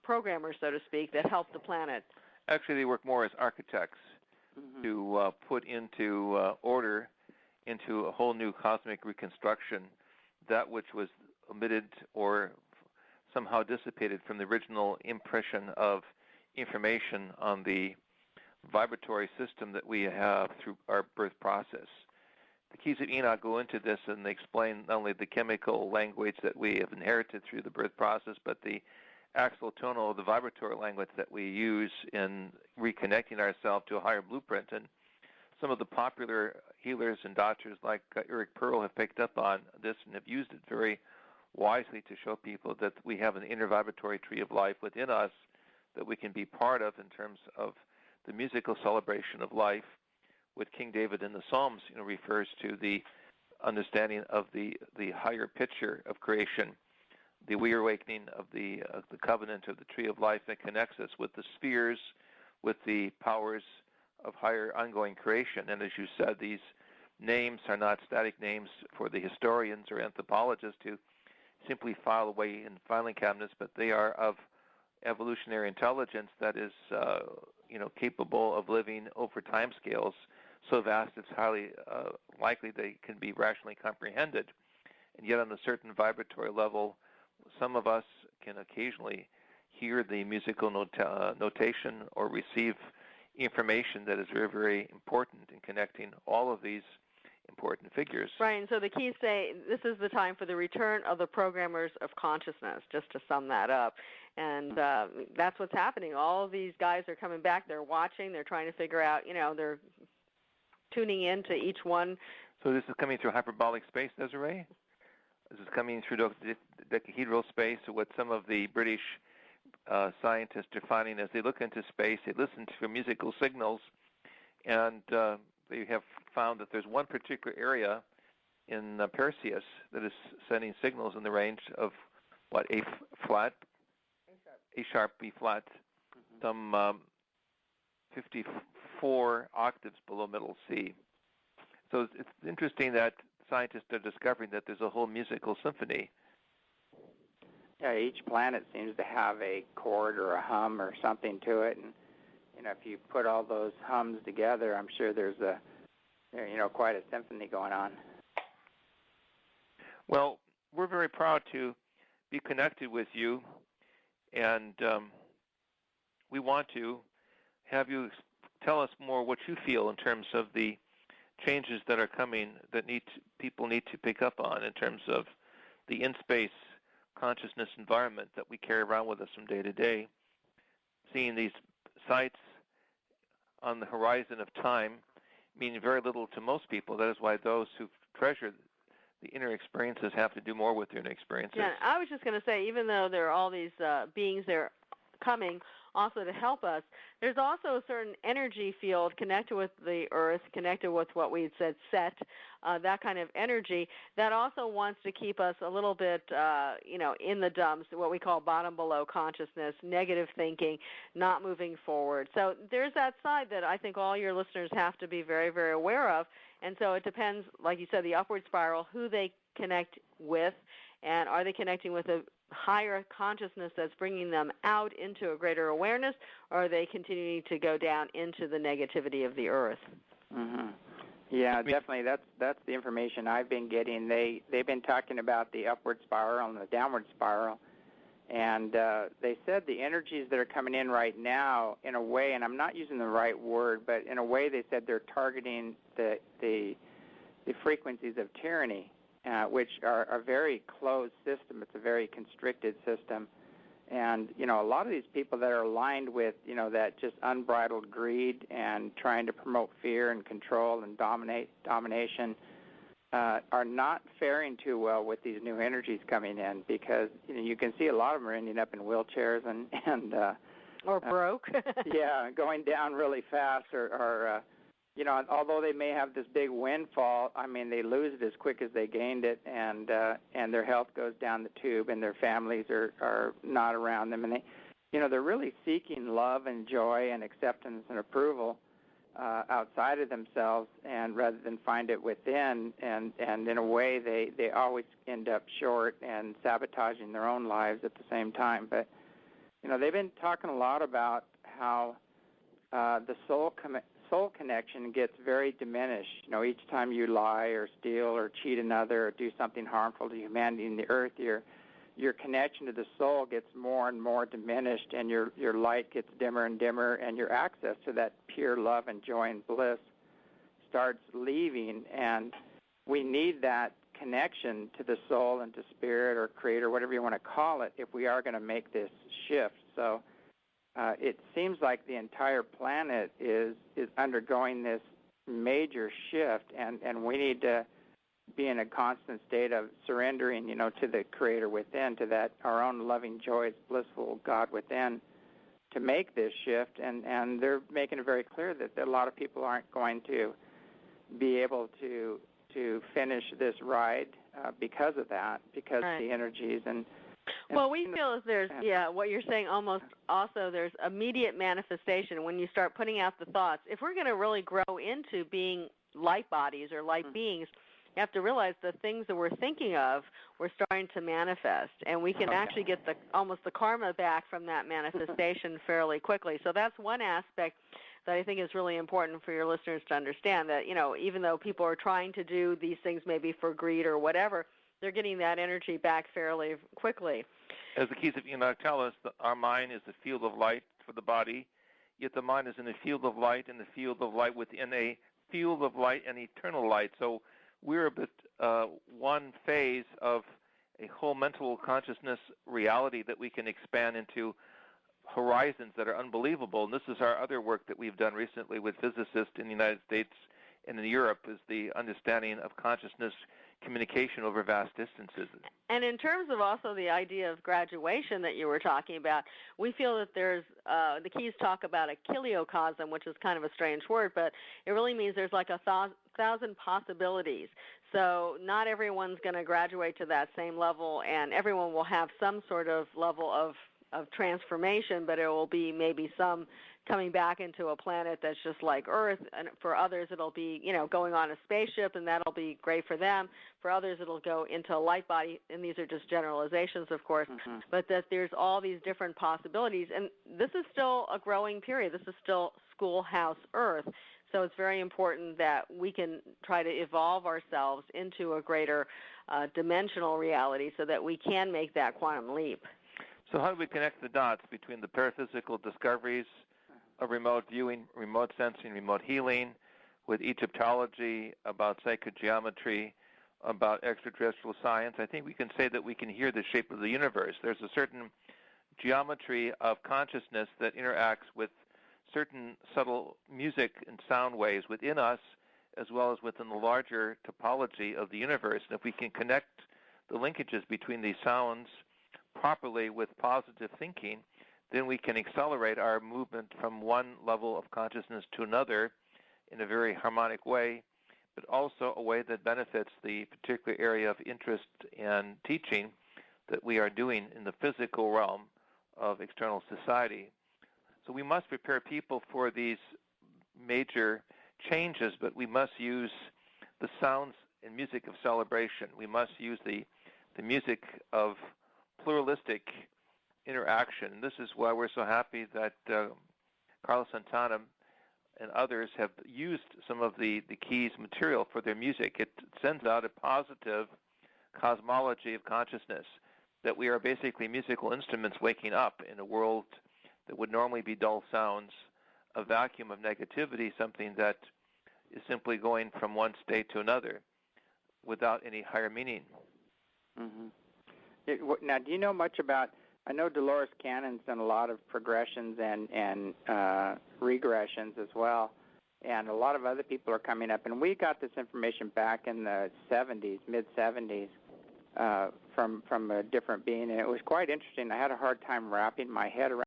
programmers, so to speak, that help the planet? Actually, they work more as architects to put into order, into a whole new cosmic reconstruction, that which was omitted or somehow dissipated from the original impression of information on the vibratory system that we have through our birth process. The Keys of Enoch go into this, and they explain not only the chemical language that we have inherited through the birth process, but the axotonal, the vibratory language that we use in reconnecting ourselves to a higher blueprint. And some of the popular healers and doctors like Eric Pearl have picked up on this and have used it very wisely to show people that we have an inner vibratory tree of life within us that we can be part of in terms of the musical celebration of life. What King David in the Psalms refers to the understanding of the higher picture of creation, the reawakening of the covenant of the tree of life that connects us with the spheres, with the powers of higher ongoing creation. And as you said, these names are not static names for the historians or anthropologists who simply file away in filing cabinets, but they are of evolutionary intelligence that is capable of living over time scales so vast it's highly likely they can be rationally comprehended. And yet on a certain vibratory level, some of us can occasionally hear the musical notation or receive information that is very, very important in connecting all of these important figures. Right, and so the keys say this is the time for the return of the programmers of consciousness, just to sum that up. And that's what's happening. All of these guys are coming back. They're watching. They're trying to figure out, they're tuning in to each one. So this is coming through hyperbolic space, Desiree? This is coming through the dodecahedral space, what some of the British scientists are finding as they look into space. They listen to musical signals, and they have found that there's one particular area in Perseus that is sending signals in the range of, A flat? A sharp, B flat, some 54 octaves below middle C. So it's interesting that scientists are discovering that there's a whole musical symphony. Yeah, each planet seems to have a chord or a hum or something to it, and if you put all those hums together, I'm sure there's quite a symphony going on. Well, we're very proud to be connected with you, and we want to have you tell us more what you feel in terms of the changes that are coming that people need to pick up on in terms of the in-space consciousness environment that we carry around with us from day to day. Seeing these sites on the horizon of time mean very little to most people. That is why those who treasure the inner experiences have to do more with their inner experiences. Yeah, I was just going to say, even though there are all these beings there coming also to help us, there's also a certain energy field connected with the earth, connected with what we had said set, that kind of energy that also wants to keep us a little bit, in the dumps, what we call bottom below consciousness, negative thinking, not moving forward. So there's that side that I think all your listeners have to be very, very aware of. And so it depends, like you said, the upward spiral, who they connect with, and are they connecting with a higher consciousness that's bringing them out into a greater awareness, or are they continuing to go down into the negativity of the earth? Mm-hmm. Yeah, definitely. That's the information I've been getting. They've been talking about the upward spiral and the downward spiral, and they said the energies that are coming in right now, in a way, and I'm not using the right word, but in a way they said they're targeting the frequencies of tyranny, which are a very closed system. It's a very constricted system. And, a lot of these people that are aligned with, that just unbridled greed and trying to promote fear and control and domination are not faring too well with these new energies coming in, because, you can see a lot of them are ending up in wheelchairs and or broke. Yeah, going down really fast or although they may have this big windfall, they lose it as quick as they gained it, and their health goes down the tube, and their families are not around them, and they're really seeking love and joy and acceptance and approval outside of themselves, and rather than find it within, and in a way they always end up short and sabotaging their own lives at the same time. But they've been talking a lot about how the soul connection gets very diminished. Each time you lie or steal or cheat another or do something harmful to humanity and the earth, your connection to the soul gets more and more diminished, and your light gets dimmer and dimmer, and your access to that pure love and joy and bliss starts leaving. And we need that connection to the soul and to spirit or creator, whatever you want to call it, if we are going to make this shift. So it seems like the entire planet is undergoing this major shift, and we need to be in a constant state of surrendering, to the creator within, to that our own loving, joyous, blissful God within, to make this shift. And they're making it very clear that a lot of people aren't going to be able to finish this ride because of that, because right. the energies and well, we feel as there's, what you're saying, almost also there's immediate manifestation when you start putting out the thoughts. If we're going to really grow into being light bodies or light beings, you have to realize the things that we're thinking of, we're starting to manifest, and we can actually get almost the karma back from that manifestation fairly quickly. So that's one aspect that I think is really important for your listeners to understand, that, even though people are trying to do these things maybe for greed or whatever, they're getting that energy back fairly quickly. As the keys of Enoch tell us, our mind is the field of light for the body, yet the mind is in the field of light, and the field of light within a field of light and eternal light. So we're but one phase of a whole mental consciousness reality that we can expand into horizons that are unbelievable. And this is our other work that we've done recently with physicists in the United States and in Europe, is the understanding of consciousness communication over vast distances. And in terms of also the idea of graduation that you were talking about, we feel that there's, the keys talk about a kiliocosm, which is kind of a strange word, but it really means there's like 1,000 possibilities. So not everyone's going to graduate to that same level, and everyone will have some sort of level of transformation, but it will be maybe some coming back into a planet that's just like Earth, and for others it'll be, going on a spaceship, and that'll be great for them. For others it'll go into a light body, and these are just generalizations, of course, but that there's all these different possibilities, and this is still a growing period. This is still schoolhouse Earth, so it's very important that we can try to evolve ourselves into a greater dimensional reality so that we can make that quantum leap. So how do we connect the dots between the paraphysical discoveries of remote viewing, remote sensing, remote healing, with Egyptology, about psychogeometry, about extraterrestrial science? I think we can say that we can hear the shape of the universe. There's a certain geometry of consciousness that interacts with certain subtle music and sound waves within us, as well as within the larger topology of the universe. And if we can connect the linkages between these sounds properly with positive thinking, then we can accelerate our movement from one level of consciousness to another in a very harmonic way, but also a way that benefits the particular area of interest and teaching that we are doing in the physical realm of external society. So we must prepare people for these major changes, but we must use the sounds and music of celebration. We must use the music of pluralistic interaction. And this is why we're so happy that Carlos Santana and others have used some of the keys material for their music. It sends out a positive cosmology of consciousness, that we are basically musical instruments waking up in a world that would normally be dull sounds, a vacuum of negativity, something that is simply going from one state to another without any higher meaning. Now, do you know much about, I know Dolores Cannon's done a lot of progressions and regressions as well, and a lot of other people are coming up, and we got this information back in the 70s, mid-70s, from a different being, and it was quite interesting. I had a hard time wrapping my head around